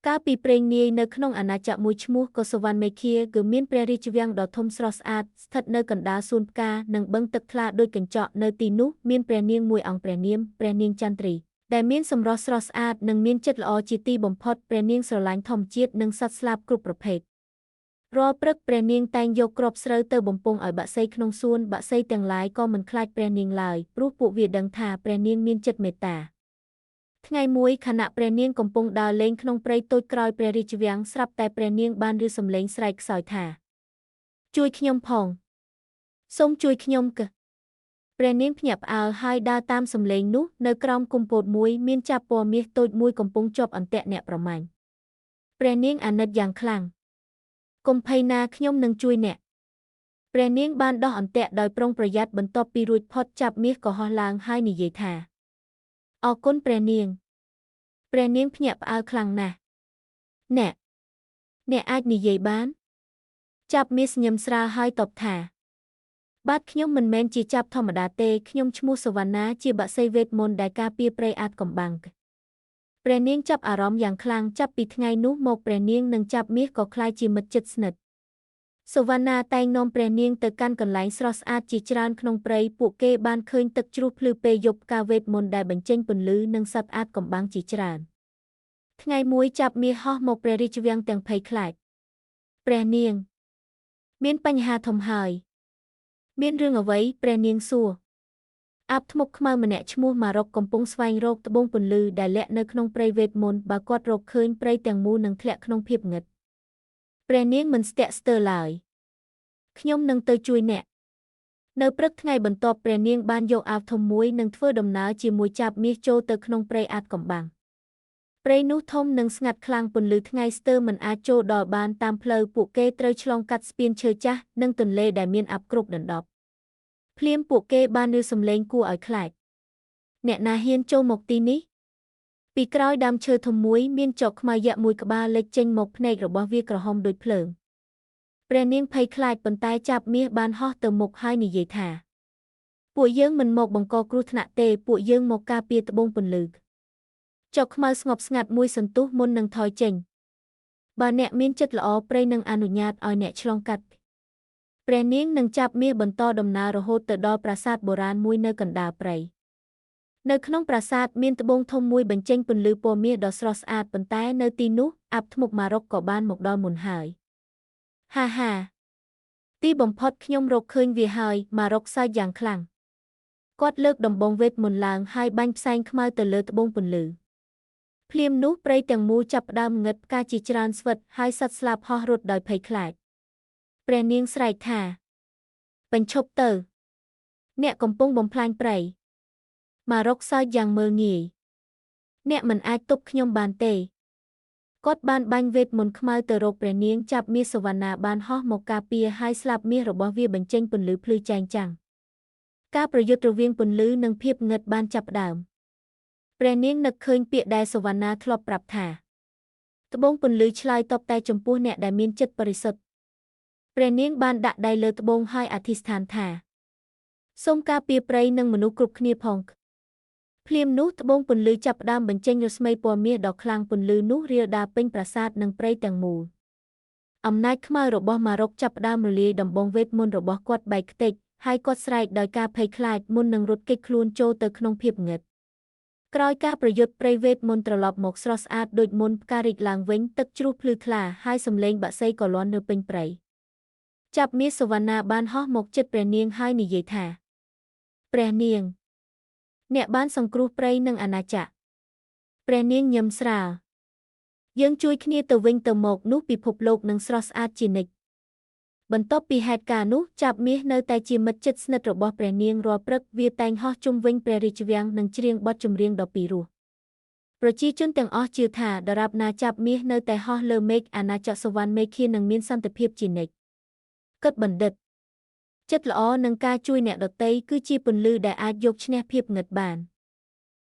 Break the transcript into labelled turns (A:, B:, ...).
A: កាលពីព្រេងនាយនៅក្នុងអាណាចក្រមួយឈ្មោះកូសូវ៉ាន់មេឃាគឺមានព្រះរាជវាំងដ៏ធំស្រស់ស្អាតស្ថិតនៅកណ្ដាលសួនផ្កានិងបឹងទឹកថ្លាដូចកញ្ចក់នៅទីនោះមានព្រះនាងមួយអង្គព្រះនាមព្រះនាងចន្ទ្រីដែលមានសម្រស់ស្រស់ស្អាតនិងមានចិត្តល្អជាទីបំផុតព្រះនាងស្រឡាញ់ធម្មជាតិនិងសត្វស្លាបគ្រប់ប្រភេទរាល់ព្រឹកព្រះនាងតែងយកគ្រាប់ស្រូវទៅបំពង់ឲ្យបក្សីក្នុងសួនបក្សីទាំងឡាយក៏មិនខ្លាចព្រះនាងឡើយព្រោះពួកវាដឹងថាព្រះនាងមានចិត្តមេត្តាថ្ងៃមួយខណៈព្រះនាងកំពុងដើរលេងក្នុងព្រៃតូចក្រោយព្រះរាជវាំងស្រាប់តែព្រះនាងបានឮសំឡេងស្រែកខ្សោយថាជួយខ្ញុំផងសូមជួយខ្ញុំព្រះនាងភ្ញាក់ផ្អើលហើយដើរតាមសំឡេងនោះនៅក្រោមគុម្ពោតមួយមានចាប់ពណ៌មាសតូចមួយកំពុងជាប់អន្ទាក់អ្នកប្រមាញ់ព្រះនាងអាណិតយ៉ាងខ្លាំងកុំភ័យណាខ្ញុំនឹងជួយអ្នកព្រះនាងបានដោះអន្ទាក់ដោយប្រុងប្រយ័ត្នបន្ទាប់ពីរួចផុតចាប់មាសក៏ហោះឡើងហើយនិយាយថាអរគុណព្រះនាងភ្ញាក់ផ្អើលខ្លាំងណាស់អ្នកអាចនិយាយបានចាប់មាសញឹមស្រាលហើយតបថាបាទខ្ញុំមិនមែនជាចាប់ធម្មតាទេខ្ញុំឈ្មោះសវណ្ណាជាបក្សីវេទមន្តដែលការពារព្រៃអាថ៌កំបាំងព្រះនាងចាប់អារម្មណ៍យ៉ាងខ្លាំងចាប់ពីថ្ងៃនោះមកព្រះនាងនិងចាប់មាសក៏ក្លាយជាមិត្តជិតស្និទ្ធសវណ្ណាតែងនាំព្រះនាងទៅកាន់កន្លែងស្រស់ស្អាតជាច្រើនក្នុងព្រៃពួកគេបានឃើញទឹកជ្រោះភ្លឺពេលយប់ការវេទមន្តដែលបញ្ចេញពន្លឺនិងសត្វអាថ៌កំបាំងជាច្រើនថ្ងៃមួយចាប់មាសហោះមកព្រះរាជវាំងទាំងភ័យខ្លាចព្រះនាងមានបញ្ហាធំហើយមានរឿងអ្វីព្រះនាងសួរអាបធ្មប់ខ្មៅម្នាក់ឈ្មោះម៉ារុកកំពុងស្វែងរកត្បូងពន្លឺដែលលាក់នៅក្នុងព្រៃវេទមន្តបើគាត់រកឃើញព្រៃទាំងមូលនឹងធ្លាក់ក្នុងភាពងឹតព្រះនាងមិនស្ទាក់ស្ទើរឡើយខ្ញុំនឹងទៅជួយអ្នកនៅព្រឹកថ្ងៃបន្ទាប់ព្រះនាងបានយកអាវធំមួយនិងធ្វើដំណើរជាមួយចាប់មាសចូលទៅក្នុងព្រៃអាថ៌កំបាំងព្រៃនោះធំនិងស្ងាត់ខ្លាំងពន្លឺថ្ងៃស្ទើរមិនអាចចូលដល់បានតាមផ្លូវពួកគេត្រូវឆ្លងកាត់ស្ពានឈើចាស់និងទន្លេដែលមានអ័ព្ទគ្រប់ដណ្ដប់ភ្លាមពួកគេបានឮសំឡេងគួរឲ្យខ្លាចអ្នកណាហ៊ានចូលមកទីនេះពីក្រោយដើមឈើធំមួយមានចកខ្មៅយក្សមួយក្បាលលេចចេញមកភ្នែករបស់វាក្រហមដូចភ្លើងព្រះនាងភ័យខ្លាចប៉ុន្តែចាប់មាសបានហោះទៅមុខហើយនិយាយថាពួកយើងមិនមកបង្កគ្រោះថ្នាក់ទេពួកយើងមកការពារត្បូងពន្លឺចកខ្មៅស្ងប់ស្ងាត់មួយសន្ទុះមុននឹងថយចេញបើអ្នកមានចិត្តល្អព្រៃនឹងអនុញ្ញាតឲ្យអ្នកឆ្លងកាត់ព្រះនាងនឹងចាប់មាសបន្តដំណើររហូតទៅដល់ប្រាសាទបុរាណមួយនៅកណ្ដាលព្រៃនៅក្នុងប្រាសាទមានត្បូងធំមួយបញ្ចេញពន្លឺពណ៌មាសដ៏ស្រស់ស្អាតប៉ុន្តែនៅទីនោះអាបធ្មប់ម៉ារុកក៏បានមកដល់មុនហើយហាទីបំផុតខ្ញុំរកឃើញវាហើយម៉ារុកសើចយ៉ាងខ្លាំងគាត់លើកដំបងវេទមន្តឡើងហើយបាញ់ផ្សែងខ្មៅទៅលើត្បូងពន្លឺភ្លាមនោះព្រៃទាំងមូលចាប់ផ្ដើមងឹតផ្កាជាច្រើនស្វិតហើយសត្វស្លាបហោះរត់ដោយភ័យខ្លាចព្រះនាងស្រែកថាបញ្ឈប់ទៅអ្នកកំពុងបំផ្លាញព្រៃម៉ារុកសើចយ៉ាងមើលងាយអ្នកមិនអាចទប់ខ្ញុំបានទេគាត់បានបាញ់វេទមន្តខ្មៅទៅរកព្រះនាងចាប់មាសសវណ្ណាបានហោះមកការពារហើយស្លាបមាសរបស់វាបញ្ចេញពន្លឺភ្លឺចែងចាំងការប្រយុទ្ធរវាងពន្លឺនិងភាពងឹតបានចាប់ផ្ដើមព្រះនាងនឹកឃើញពាក្យដែលសវណ្ណាធ្លាប់ប្រាប់ថាត្បូងពន្លឺឆ្លើយតបតែចំពោះអ្នកដែលមានចិត្តបរិសុទ្ធព្រះនាងបានដាក់ដៃលើត្បូងហើយអធិស្ឋានថាសូមការពារព្រៃនិងមនុស្សគ្រប់គ្នាផងភ្លាមនោះត្បូងពន្លឺចាប់ផ្ដើមបញ្ចេញរស្មីពណ៌មាសដ៏ខ្លាំងពន្លឺនោះរាលដាលពេញប្រាសាទនិងព្រៃទាំងមូលអំណាចខ្មៅរបស់ម៉ារុកចាប់ផ្ដើមរលាយដំបងវេទមន្តរបស់គាត់បែកខ្ទេចហើយគាត់ស្រែកដោយការភ័យខ្លាចមុននឹងរត់គេចខ្លួនចូលទៅក្នុងភាពងឹតក្រោយការប្រយុទ្ធព្រៃវេទមន្តត្រឡប់មកស្រស់ស្អាតដូចមុនផ្ការីកឡើងវិញទឹកជ្រោះភ្លឺថ្លាហើយសំឡេងបក្សីក៏លាន់នៅពេញព្រៃចាប់មាសសវណ្ណាបានហោះមកជិតព្រះនាងហើយនិយាយថាព្រះនាងអ្នកបានសង្គ្រោះព្រៃនិងអាណាចក្រព្រះនាងញឹមស្រាលយើងជួយគ្នាទៅវិញទៅមកនោះពិភពលោកនឹងស្រស់ស្អាតជានិច្ចបន្ទាប់ពីហេតុការណ៍នោះចាប់មាសនៅតែជាមិត្តជិតស្និទ្ធរបស់ព្រះនាងរាល់ព្រឹកវាតែងហោះជុំវិញព្រះរាជវាំងនិងច្រៀងបទចម្រៀងដ៏ពីរោះប្រជាជនទាំងអស់ជឿថាដរាបណាចាប់មាសនៅតែហោះលើមេឃអាណាចក្រសុវណ្ណមេឃានឹងមានសន្តិភាពជានិច្ចគិតបណ្ឌិតចិត្តល្អនិងការជួយអ្នកដទៃគឺជាពន្លឺដែលអាចយកឈ្នះភាពងឹតបាន